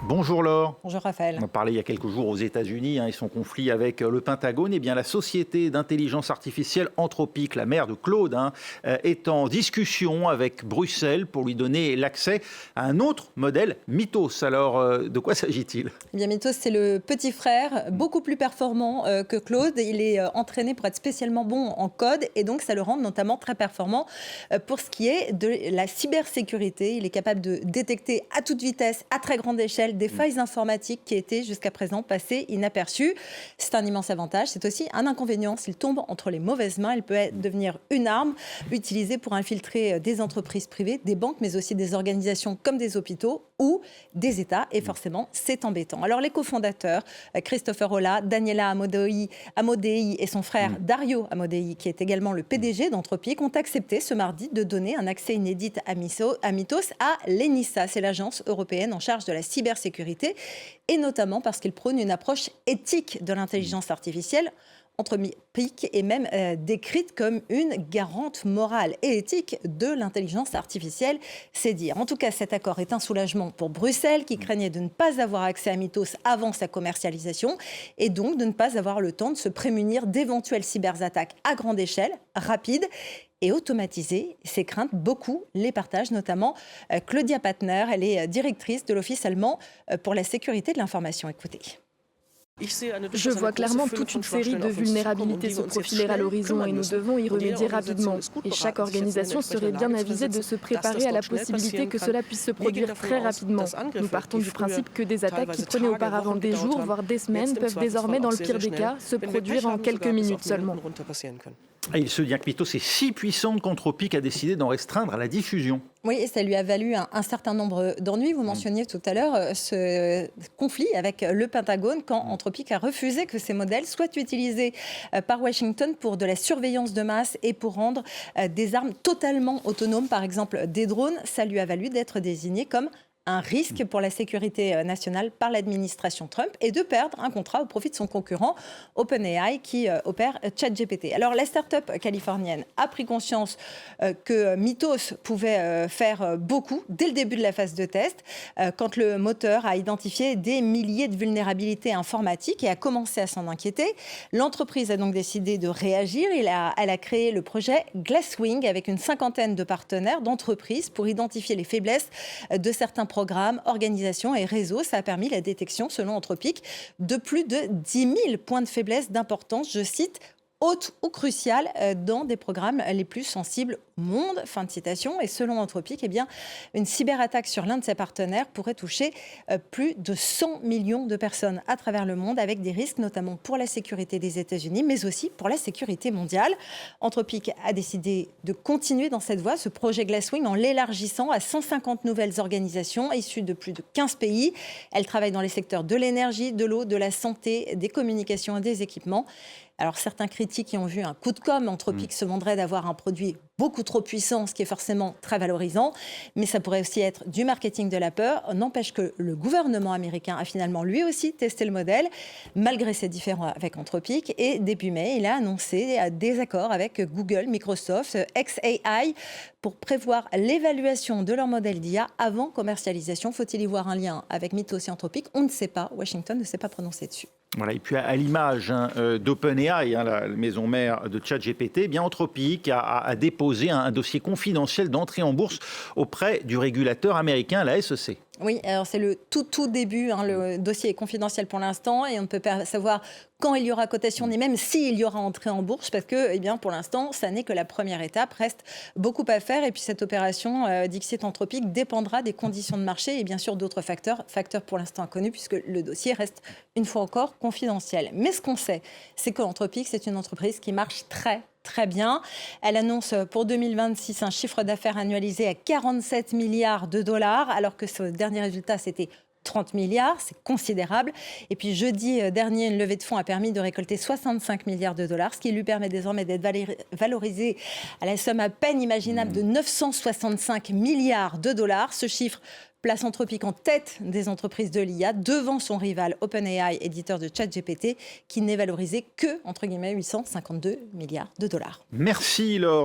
Bonjour Laure. Bonjour Raphaël. On a parlé il y a quelques jours aux États-Unis et son conflit avec le Pentagone. Eh bien, la société d'intelligence artificielle Anthropic, la mère de Claude, est en discussion avec Bruxelles pour lui donner l'accès à un autre modèle, Mythos. Alors, de quoi s'agit-il ? Eh bien, Mythos, c'est le petit frère, beaucoup plus performant que Claude. Il est entraîné pour être spécialement bon en code et donc ça le rend notamment très performant pour ce qui est de la cybersécurité. Il est capable de détecter à toute vitesse, à très grande échelle, des failles informatiques qui étaient jusqu'à présent passées inaperçues. C'est un immense avantage. C'est aussi un inconvénient. S'il tombe entre les mauvaises mains, il peut devenir une arme utilisée pour infiltrer des entreprises privées, des banques, mais aussi des organisations comme des hôpitaux ou des États. Et forcément, c'est embêtant. Alors, les cofondateurs, Christopher Olah, Daniela Amodei et son frère Dario Amodei, qui est également le PDG d'Anthropic, ont accepté ce mardi de donner un accès inédit à Mythos à l'ENISA. C'est l'agence européenne en charge de la cybersécurité, et notamment parce qu'il prône une approche éthique de l'intelligence artificielle. Anthropic est même décrite comme une garante morale et éthique de l'intelligence artificielle, c'est dire. En tout cas, cet accord est un soulagement pour Bruxelles, qui craignait de ne pas avoir accès à Mythos avant sa commercialisation, et donc de ne pas avoir le temps de se prémunir d'éventuelles cyberattaques à grande échelle, rapides et automatisées. Ces craintes, beaucoup les partagent, notamment Claudia Patner. Elle est directrice de l'Office allemand pour la sécurité de l'information. Écoutez. Je vois clairement toute une série de vulnérabilités se profiler à l'horizon et nous devons y remédier rapidement. Et chaque organisation serait bien avisée de se préparer à la possibilité que cela puisse se produire très rapidement. Nous partons du principe que des attaques qui prenaient auparavant des jours, voire des semaines, peuvent désormais, dans le pire des cas, se produire en quelques minutes seulement. Et il se dit que Mythos est si puissante qu'Anthropic a décidé d'en restreindre la diffusion. Oui, et ça lui a valu un certain nombre d'ennuis. Vous mentionniez tout à l'heure ce conflit avec le Pentagone quand Anthropic a refusé que ces modèles soient utilisés par Washington pour de la surveillance de masse et pour rendre des armes totalement autonomes, par exemple des drones. Ça lui a valu d'être désigné comme un risque pour la sécurité nationale par l'administration Trump et de perdre un contrat au profit de son concurrent OpenAI qui opère ChatGPT. Alors la start-up californienne a pris conscience que Mythos pouvait faire beaucoup dès le début de la phase de test, quand le moteur a identifié des milliers de vulnérabilités informatiques et a commencé à s'en inquiéter. L'entreprise a donc décidé de réagir. Elle a créé le projet Glasswing avec une cinquantaine de partenaires d'entreprises pour identifier les faiblesses de certains programmes, organisations et réseaux. Ça a permis la détection, selon Anthropic, de plus de 10 000 points de faiblesse d'importance, je cite, haute ou cruciale dans des programmes les plus sensibles au monde. Fin de citation. Et selon Anthropic, eh bien, une cyberattaque sur l'un de ses partenaires pourrait toucher plus de 100 millions de personnes à travers le monde, avec des risques notamment pour la sécurité des États-Unis, mais aussi pour la sécurité mondiale. Anthropic a décidé de continuer dans cette voie, ce projet Glasswing, en l'élargissant à 150 nouvelles organisations issues de plus de 15 pays. Elles travaillent dans les secteurs de l'énergie, de l'eau, de la santé, des communications et des équipements. Alors certains critiques y ont vu un coup de com'. Anthropic se vanterait d'avoir un produit beaucoup trop puissant, ce qui est forcément très valorisant. Mais ça pourrait aussi être du marketing de la peur. N'empêche que le gouvernement américain a finalement lui aussi testé le modèle, malgré ses différends avec Anthropic. Et début mai, il a annoncé des accords avec Google, Microsoft, xAI pour prévoir l'évaluation de leur modèle d'IA avant commercialisation. Faut-il y voir un lien avec Mythos et Anthropic ? On ne sait pas. Washington ne s'est pas prononcé dessus. Voilà, et puis à l'image d'OpenAI, la maison mère de ChatGPT, eh bien Anthropic a déposé un dossier confidentiel d'entrée en bourse auprès du régulateur américain, la SEC. Oui, alors c'est le tout début. Le dossier est confidentiel pour l'instant et on ne peut pas savoir quand il y aura cotation ni même s'il y aura entrée en bourse parce que, eh bien, pour l'instant, ça n'est que la première étape. Reste beaucoup à faire et puis cette opération Dixit Anthropic dépendra des conditions de marché et bien sûr d'autres facteurs pour l'instant inconnus puisque le dossier reste une fois encore confidentiel. Mais ce qu'on sait, c'est qu'Anthropic, c'est une entreprise qui marche très bien. Elle annonce pour 2026 un chiffre d'affaires annualisé à 47 milliards de dollars, alors que ce dernier résultat, c'était 30 milliards, c'est considérable. Et puis jeudi dernier, une levée de fonds a permis de récolter 65 milliards de dollars, ce qui lui permet désormais d'être valorisé à la somme à peine imaginable de 965 milliards de dollars. Ce chiffre place Anthropic en tête des entreprises de l'IA, devant son rival OpenAI, éditeur de ChatGPT, qui n'est valorisé que, entre guillemets, 852 milliards de dollars. Merci Laure.